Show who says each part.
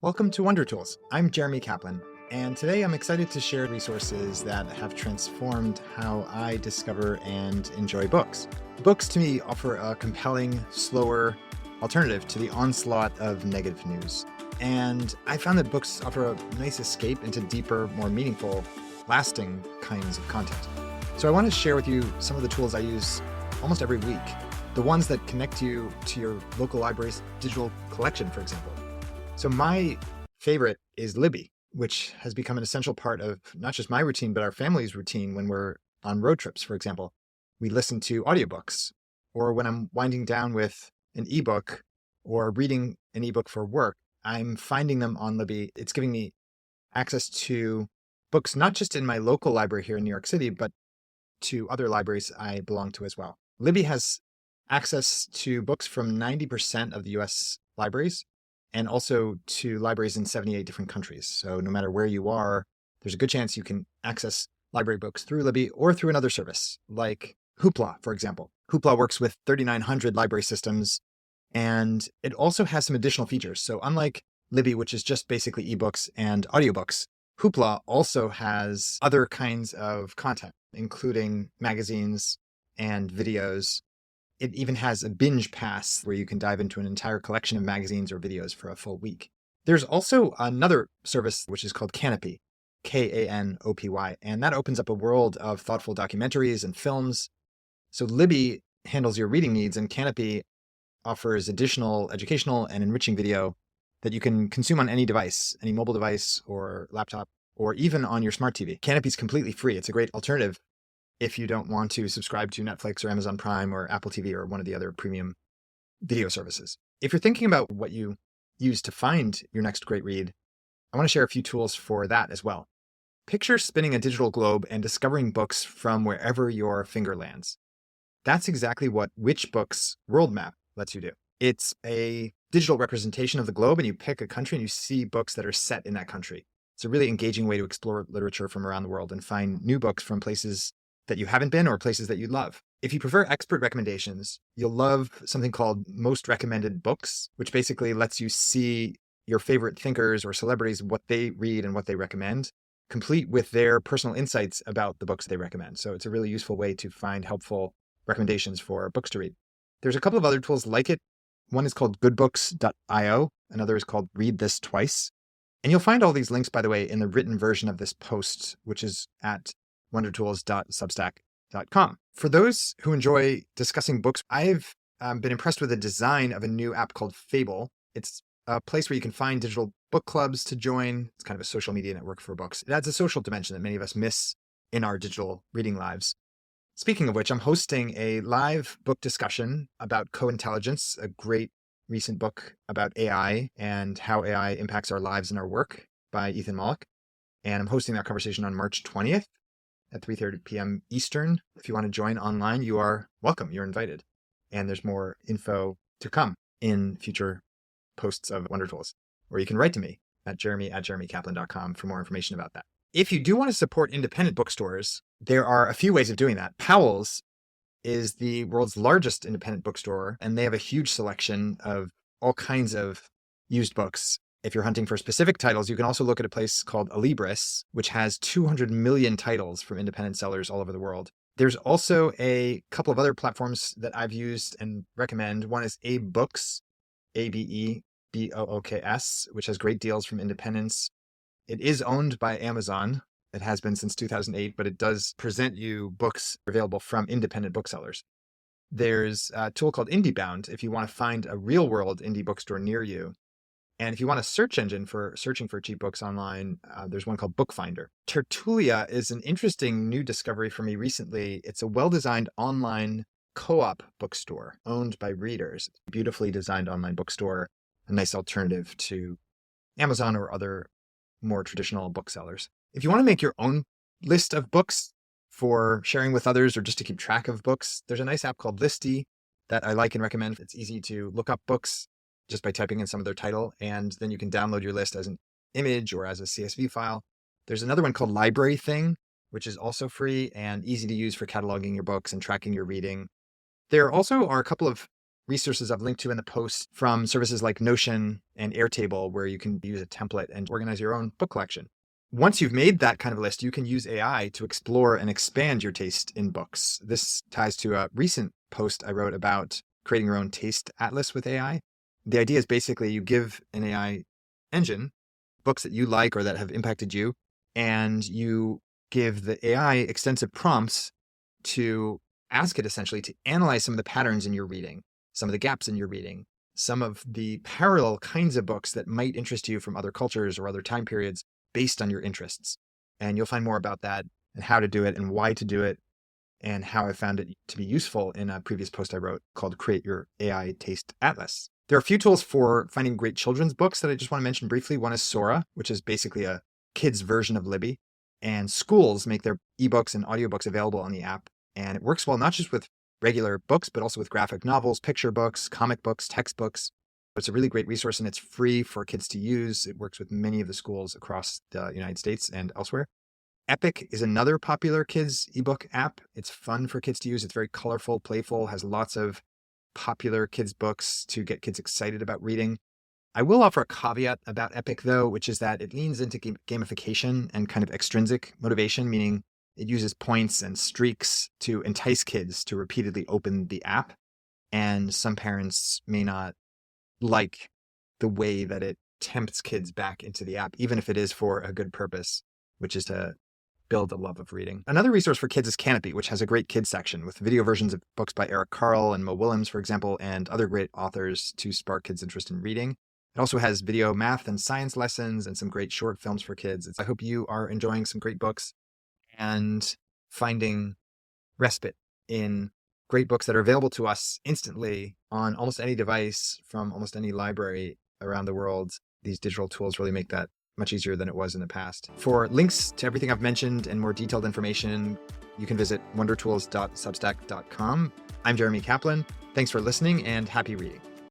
Speaker 1: Welcome to Wonder Tools. I'm Jeremy Kaplan, and today I'm excited to share resources that have transformed how I discover and enjoy books. Books to me offer a compelling, slower alternative to the onslaught of negative news. And I found that books offer a nice escape into deeper, more meaningful, lasting kinds of content. So I want to share with you some of the tools I use almost every week. The ones that connect you to your local library's digital collection, for example. So my favorite is Libby, which has become an essential part of not just my routine, but our family's routine when we're on road trips, for example. We listen to audiobooks, or when I'm winding down with an ebook or reading an ebook for work, I'm finding them on Libby. It's giving me access to books, not just in my local library here in New York City, but to other libraries I belong to as well. Libby has access to books from 90% of the US libraries, and also to libraries in 78 different countries. So no matter where you are, there's a good chance you can access library books through Libby or through another service like Hoopla, for example. Hoopla works with 3,900 library systems, and it also has some additional features. So unlike Libby, which is just basically ebooks and audiobooks, Hoopla also has other kinds of content, including magazines and videos. It even has a binge pass where you can dive into an entire collection of magazines or videos for a full week. There's also another service which is called Canopy, Kanopy, and that opens up a world of thoughtful documentaries and films. So Libby handles your reading needs, and Canopy offers additional educational and enriching video that you can consume on any device, any mobile device or laptop, or even on your smart TV. Canopy is completely free. It's a great alternative if you don't want to subscribe to Netflix or Amazon Prime or Apple TV or one of the other premium video services. If you're thinking about what you use to find your next great read, I want to share a few tools for that as well. Picture spinning a digital globe and discovering books from wherever your finger lands. That's exactly what Which Books World Map lets you do. It's a digital representation of the globe, and you pick a country and you see books that are set in that country. It's a really engaging way to explore literature from around the world and find new books from places that you haven't been or places that you love. If you prefer expert recommendations, you'll love something called Most Recommended Books, which basically lets you see your favorite thinkers or celebrities, what they read and what they recommend, complete with their personal insights about the books they recommend. So it's a really useful way to find helpful recommendations for books to read. There's a couple of other tools like it. One is called goodbooks.io. Another is called Read This Twice. And you'll find all these links, by the way, in the written version of this post, which is at wondertools.substack.com. For those who enjoy discussing books, I've been impressed with the design of a new app called Fable. It's a place where you can find digital book clubs to join. It's kind of a social media network for books. It adds a social dimension that many of us miss in our digital reading lives. Speaking of which, I'm hosting a live book discussion about Co-Intelligence, a great recent book about AI and how AI impacts our lives and our work by Ethan Mollick. And I'm hosting that conversation on March 20th. At 3:30 p.m. Eastern. If you want to join online, you are welcome. You're invited. And there's more info to come in future posts of Wonder Tools. Or you can write to me at jeremykaplan.com for more information about that. If you do want to support independent bookstores, there are a few ways of doing that. Powell's is the world's largest independent bookstore, and they have a huge selection of all kinds of used books. If you're hunting for specific titles, you can also look at a place called Alibris, which has 200 million titles from independent sellers all over the world. There's also a couple of other platforms that I've used and recommend. One is ebook, Abooks, which has great deals from independents. It is owned by Amazon. It has been since 2008, but it does present you books available from independent booksellers. There's a tool called IndieBound if you want to find a real-world indie bookstore near you. And if you want a search engine for searching for cheap books online, there's one called Bookfinder. Tertulia is an interesting new discovery for me recently. It's a well-designed online co-op bookstore owned by readers. Beautifully designed online bookstore, a nice alternative to Amazon or other more traditional booksellers. If you want to make your own list of books for sharing with others or just to keep track of books, there's a nice app called Listy that I like and recommend. It's easy to look up books just by typing in some of their title, and then you can download your list as an image or as a CSV file. There's another one called Library Thing, which is also free and easy to use for cataloging your books and tracking your reading. There also are a couple of resources I've linked to in the post from services like Notion and Airtable, where you can use a template and organize your own book collection. Once you've made that kind of list, you can use AI to explore and expand your taste in books. This ties to a recent post I wrote about creating your own taste atlas with AI. The idea is basically you give an AI engine books that you like or that have impacted you, and you give the AI extensive prompts to ask it essentially to analyze some of the patterns in your reading, some of the gaps in your reading, some of the parallel kinds of books that might interest you from other cultures or other time periods based on your interests. And you'll find more about that and how to do it and why to do it and how I found it to be useful in a previous post I wrote called Create Your AI Taste Atlas. There are a few tools for finding great children's books that I just want to mention briefly. One is Sora, which is basically a kid's version of Libby. And schools make their ebooks and audiobooks available on the app. And it works well, not just with regular books, but also with graphic novels, picture books, comic books, textbooks. It's a really great resource and it's free for kids to use. It works with many of the schools across the United States and elsewhere. Epic is another popular kids ebook app. It's fun for kids to use. It's very colorful, playful, has lots of popular kids books to get kids excited about reading. I will offer a caveat about Epic though, which is that it leans into gamification and kind of extrinsic motivation, meaning it uses points and streaks to entice kids to repeatedly open the app. And some parents may not like the way that it tempts kids back into the app, even if it is for a good purpose, which is to build a love of reading. Another resource for kids is Canopy, which has a great kids section with video versions of books by Eric Carle and Mo Willems, for example, and other great authors to spark kids' interest in reading. It also has video math and science lessons and some great short films for kids. I hope you are enjoying some great books and finding respite in great books that are available to us instantly on almost any device from almost any library around the world. These digital tools really make that much easier than it was in the past. For links to everything I've mentioned and more detailed information, you can visit wondertools.substack.com. I'm Jeremy Kaplan. Thanks for listening and happy reading.